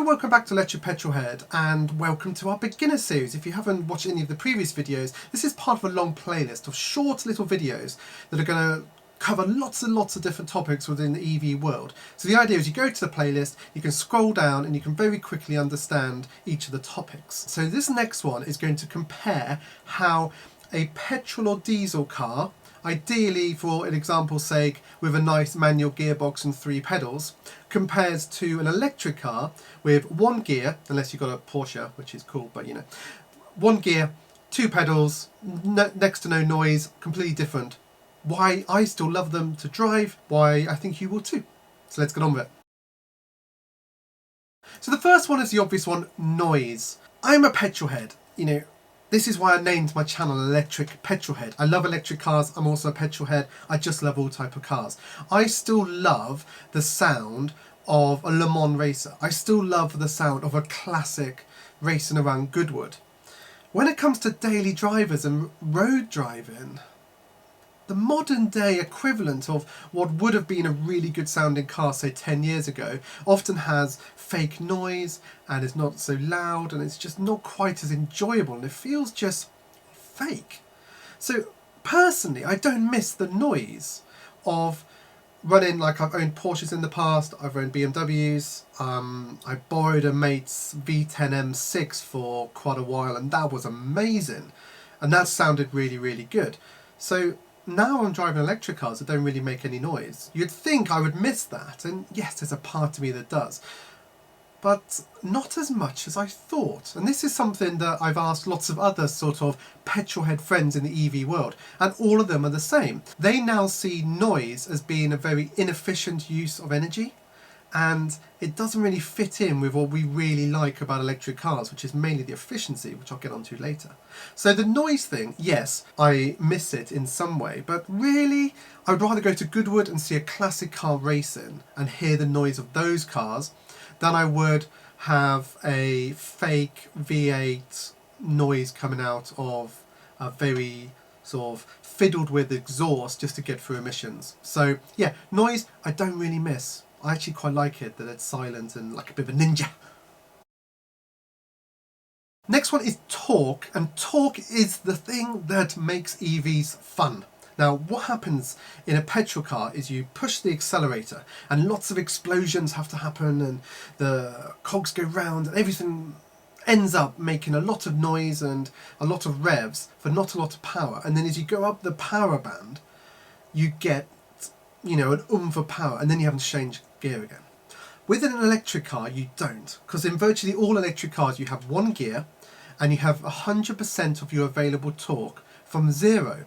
Hello, welcome back to Electric Petrolhead and welcome to our beginner series. If you haven't watched any of the previous videos, this is part of a long playlist of short little videos that are going to cover lots and lots of different topics within the EV world. So the idea is you go to the playlist, you can scroll down and you can very quickly understand each of the topics. So this next one is going to compare how a petrol or diesel car, ideally for an example's sake with a nice manual gearbox and 3 pedals, compares to an electric car with 1 gear, unless you've got a Porsche, which is cool, but you know, 1 gear, 2 pedals, next to no noise, completely different. Why I still love them to drive, why I think you will too. So let's get on with it. So the first one is the obvious one, noise. I'm a petrolhead, you know. This is why I named my channel Electric Petrolhead. I love electric cars, I'm also a petrolhead, I just love all type of cars. I still love the sound of a Le Mans racer. I still love the sound of a classic racing around Goodwood. When it comes to daily drivers and road driving, the modern day equivalent of what would have been a really good sounding car, say 10 years ago, often has fake noise and is not so loud and it's just not quite as enjoyable and it feels just fake. So personally, I don't miss the noise of running. Like, I've owned Porsches in the past, I've owned BMWs, I borrowed a mate's V10 M6 for quite a while and that was amazing and that sounded really, really good. So now I'm driving electric cars that don't really make any noise. You'd think I would miss that, and yes, there's a part of me that does, but not as much as I thought. And this is something that I've asked lots of other sort of petrolhead friends in the EV world, and all of them are the same. They now see noise as being a very inefficient use of energy, and it doesn't really fit in with what we really like about electric cars, which is mainly the efficiency, which I'll get onto later. So the noise thing, yes, I miss it in some way, but really I would rather go to Goodwood and see a classic car racing and hear the noise of those cars than I would have a fake V8 noise coming out of a very sort of fiddled with exhaust just to get through emissions. So yeah, noise I don't really miss. I actually quite like it, that it's silent and like a bit of a ninja. Next one is torque, and torque is the thing that makes EVs fun. Now, what happens in a petrol car is you push the accelerator and lots of explosions have to happen and the cogs go round and everything ends up making a lot of noise and a lot of revs for not a lot of power. And then as you go up the power band, you get, you know, an oomph of power, and then you have to change gear again. With an electric car, you don't, because in virtually all electric cars you have 1 gear and you have 100% of your available torque from 0.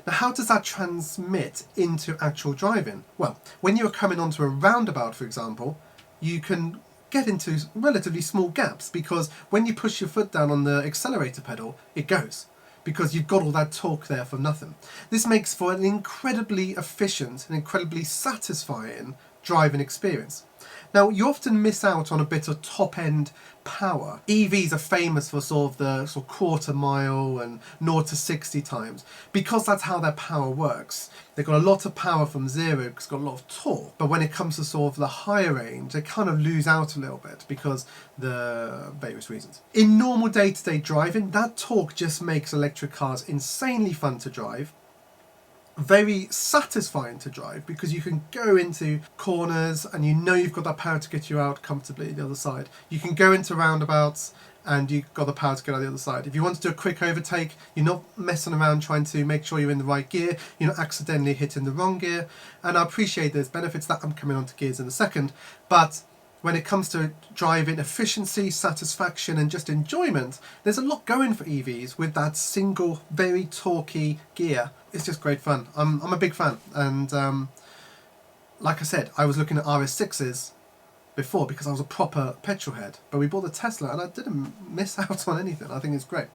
Now, how does that transmit into actual driving? Well, when you're coming onto a roundabout, for example, you can get into relatively small gaps because when you push your foot down on the accelerator pedal, it goes, because you've got all that torque there for nothing. This makes for an incredibly efficient and incredibly satisfying driving experience. Now, you often miss out on a bit of top-end power. EVs are famous for sort of the quarter mile and 0 to 60 times because that's how their power works. They've got a lot of power from 0 because it's got a lot of torque, but when it comes to sort of the higher range, they kind of lose out a little bit because the various reasons. In normal day-to-day driving, that torque just makes electric cars insanely fun to drive, very satisfying to drive, because you can go into corners and you know you've got that power to get you out comfortably the other side. You can go into roundabouts and you've got the power to get out the other side. If you want to do a quick overtake, you're not messing around trying to make sure you're in the right gear, you're not accidentally hitting the wrong gear. And I appreciate there's benefits that I'm coming on to gears in a second, but when it comes to driving efficiency, satisfaction and just enjoyment, there's a lot going for EVs with that single, very torquey gear. It's just great fun. I'm a big fan, and like I said, I was looking at RS6s before because I was a proper petrolhead, but we bought the Tesla and I didn't miss out on anything. I think it's great.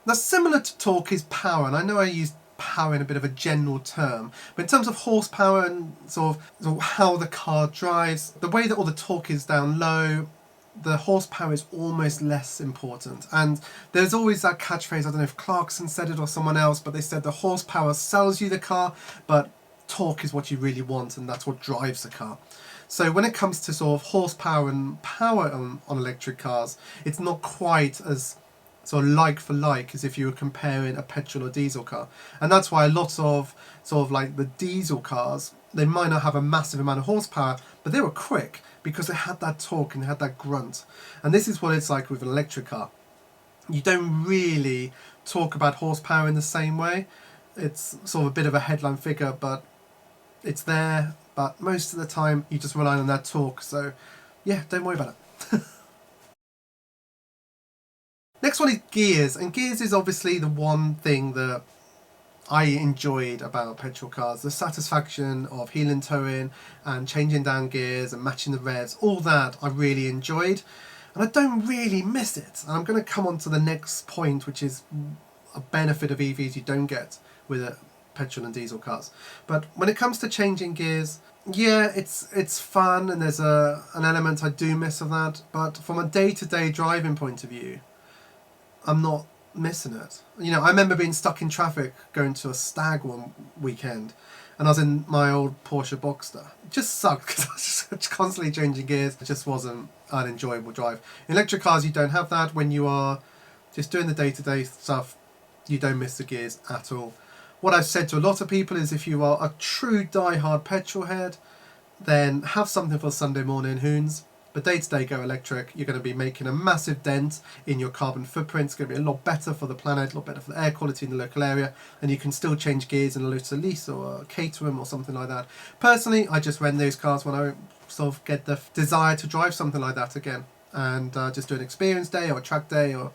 Now, similar to torque is power, and I know I used power in a bit of a general term, but in terms of horsepower and sort of how the car drives, the way that all the torque is down low, the horsepower is almost less important. And there's always that catchphrase, I don't know if Clarkson said it or someone else, but they said the horsepower sells you the car, but torque is what you really want, and that's what drives the car. So when it comes to sort of horsepower and power on electric cars, it's not quite as sort of like for like as if you were comparing a petrol or diesel car. And that's why a lot of sort of like the diesel cars, they might not have a massive amount of horsepower, but they were quick because they had that torque and they had that grunt. And this is what it's like with an electric car. You don't really talk about horsepower in the same way. It's sort of a bit of a headline figure, but it's there. But most of the time you just rely on that torque. So yeah, don't worry about it. Next one is gears, and gears is obviously the one thing that I enjoyed about petrol cars. The satisfaction of heel and toe in and changing down gears and matching the revs, all that I really enjoyed, and I don't really miss it. And I'm going to come on to the next point, which is a benefit of EVs you don't get with petrol and diesel cars. But when it comes to changing gears, yeah, it's fun, and there's an element I do miss of that, but from a day-to-day driving point of view, I'm not missing it. You know, I remember being stuck in traffic going to a stag one weekend, and I was in my old Porsche Boxster. It just sucked because I was just constantly changing gears. It just wasn't an enjoyable drive. In electric cars, you don't have that. When you are just doing the day-to-day stuff, you don't miss the gears at all. What I've said to a lot of people is if you are a true die-hard petrolhead, then have something for Sunday morning hoons. But day-to-day go electric. You're going to be making a massive dent in your carbon footprint. It's going to be a lot better for the planet, a lot better for the air quality in the local area, and you can still change gears in a lease or a Caterham or something like that. Personally, I just rent those cars when I sort of get the desire to drive something like that again, and just do an experience day or a track day, or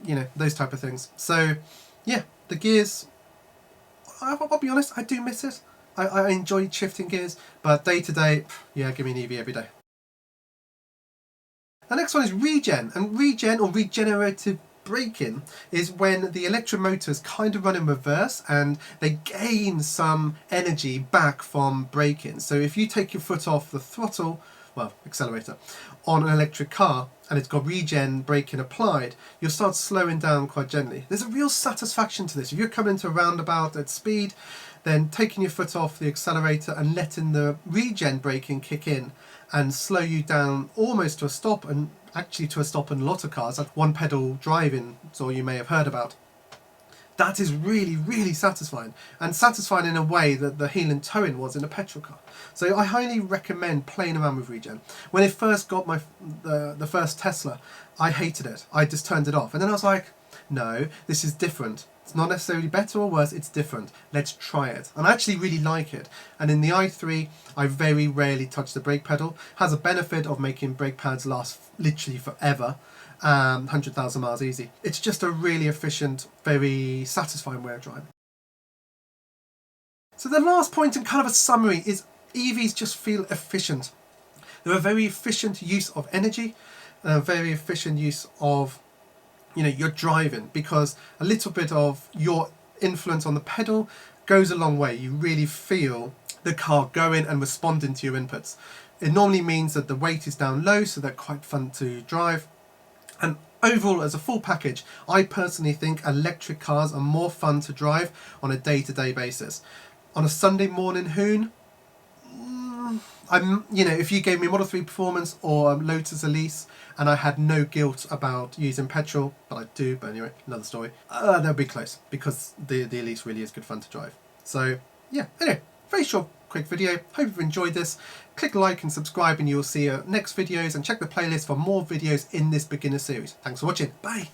you know, those type of things. So yeah, the gears, I'll be honest, I do miss it. I enjoy shifting gears, but day-to-day, yeah, give me an EV every day. The next one is regen, and regen or regenerative braking is when the electric motors kind of run in reverse and they gain some energy back from braking. So if you take your foot off the throttle, well, accelerator, on an electric car and it's got regen braking applied, you'll start slowing down quite gently. There's a real satisfaction to this. If you're coming into a roundabout at speed, then taking your foot off the accelerator and letting the regen braking kick in and slow you down almost to a stop, and actually to a stop in a lot of cars, like one pedal driving, so you may have heard about. That is really, really satisfying, and satisfying in a way that the heel and toe in was in a petrol car. So I highly recommend playing around with regen. When I first got the first Tesla, I hated it. I just turned it off, and then I was like, no, this is different. It's not necessarily better or worse, it's different. Let's try it. And I actually really like it. And in the i3, I very rarely touch the brake pedal. Has a benefit of making brake pads last literally forever. 100,000 miles easy. It's just a really efficient, very satisfying way of driving. So the last point and kind of a summary is EVs just feel efficient. They're a very efficient use of energy, a very efficient use of, you know, you're driving, because a little bit of your influence on the pedal goes a long way. You really feel the car going and responding to your inputs. It normally means that the weight is down low, so they're quite fun to drive. And overall, as a full package, I personally think electric cars are more fun to drive on a day-to-day basis. On a Sunday morning hoon, you know, if you gave me a Model 3 Performance or a Lotus Elise and I had no guilt about using petrol, but I do, but anyway, another story, they'll be close, because the Elise really is good fun to drive. So yeah, anyway, very short, quick video. Hope you've enjoyed this. Click like and subscribe and you'll see next videos, and check the playlist for more videos in this beginner series. Thanks for watching. Bye.